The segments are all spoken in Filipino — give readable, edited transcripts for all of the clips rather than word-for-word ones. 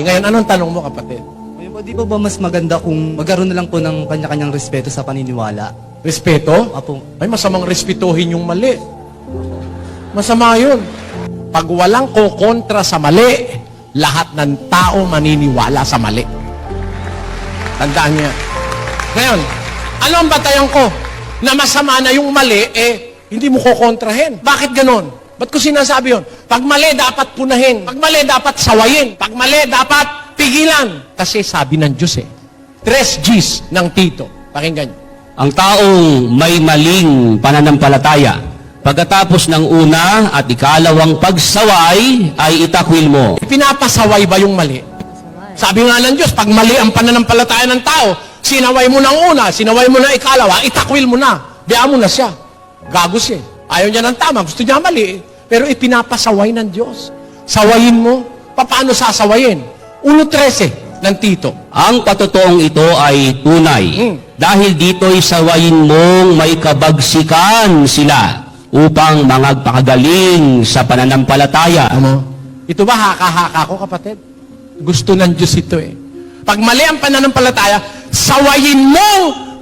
Ngayon, anong tanong mo, kapatid? Di ba mas maganda kung magkaroon na lang po ng kanya-kanyang respeto sa paniniwala? Respeto? Apo. Ay, masamang respetuhin yung mali. Masama yun. Pag walang kokontra sa mali, lahat ng tao maniniwala sa mali. Tandaan niya. Ngayon, ano ang batayan ko? Na masama na yung mali, hindi mo kokontrahin. Bakit ganon? Ba't ko sinasabi yun? Pag mali, dapat punahin. Pag mali, dapat sawayin. Pag mali, dapat pigilan. Kasi sabi ng Diyos 3 Gs ng Tito. Pakinggan niyo. Ang taong may maling pananampalataya, pagkatapos ng una at ikalawang pagsaway, ay itakwil mo. Pinapasaway ba yung mali? Sabi nga ng Diyos, pag mali ang pananampalataya ng tao, sinaway mo ng una, sinaway mo ng ikalawa, itakwil mo na. Biyaan mo na siya. Gago siya. Ayaw niya ng tama, gusto niya mali. Pero ipinapasaway ng Diyos. Sawayin mo. Paano sasawayin? 1:13 ng Tito. Ang patotoong ito ay tunay. Dahil dito'y sawayin mong may kabagsikan sila upang magpakagaling sa pananampalataya. Ano? Ito ba haka-haka ko, kapatid? Gusto ng Diyos ito Pag mali ang pananampalataya, sawayin mo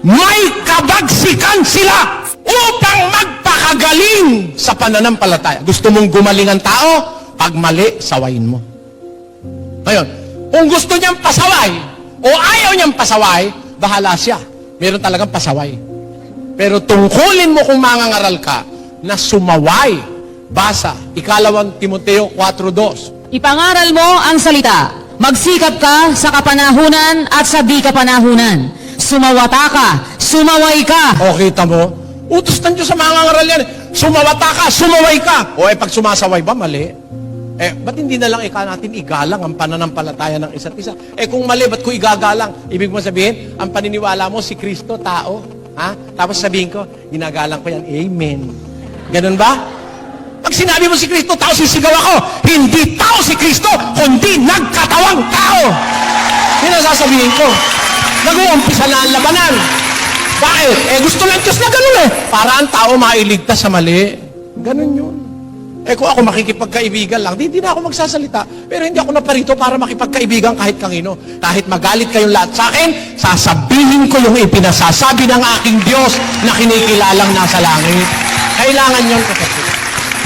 may kabagsikan sila upang magpakagaling sa pananampalataya. Gusto mong gumaling ang tao? Pag mali, sawayin mo. Ngayon, kung gusto niyang pasaway o ayaw niyang pasaway, bahala siya. Meron talagang pasaway. Pero tungkulin mo kung mangangaral ka na sumaway. Basa, 2 Timoteo 4:2. Ipangaral mo ang salita. Magsikap ka sa kapanahunan at sa di kapanahunan. Sumawata ka, sumaway ka. O, kita mo? Utos ng Diyos sa mangangaral yan. Sumawata ka, sumaway ka. O, pag sumasaway ba, mali? Ba't hindi na lang natin igalang ang pananampalataya ng isa't isa? Kung mali, ba't ko igagalang? Ibig mo sabihin, ang paniniwala mo, si Kristo, tao. Ha? Tapos sabihin ko, ginagalang ko yan, amen. Ganun ba? Pag sinabi mo si Kristo, tao, sisigaw ako. Hindi tao si Kristo, kundi nagkatawang tao. Yun ang sasabihin ko. Nag-uumpisa na ang labanan. Bakit? Gusto ng Diyos na ganun Para ang tao mailigtas sa mali. Ganun yun. Kung ako makikipagkaibigan lang, di na ako magsasalita. Pero hindi ako naparito para makipagkaibigan kahit kanino. Kahit magalit kayong lahat sa akin, sasabihin ko yung ipinasasabi ng aking Diyos na kinikilalang nasa langit. Kailangan yun, kapatid.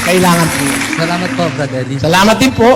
Kailangan po. Salamat po, Brother Eddie. Salamat din po.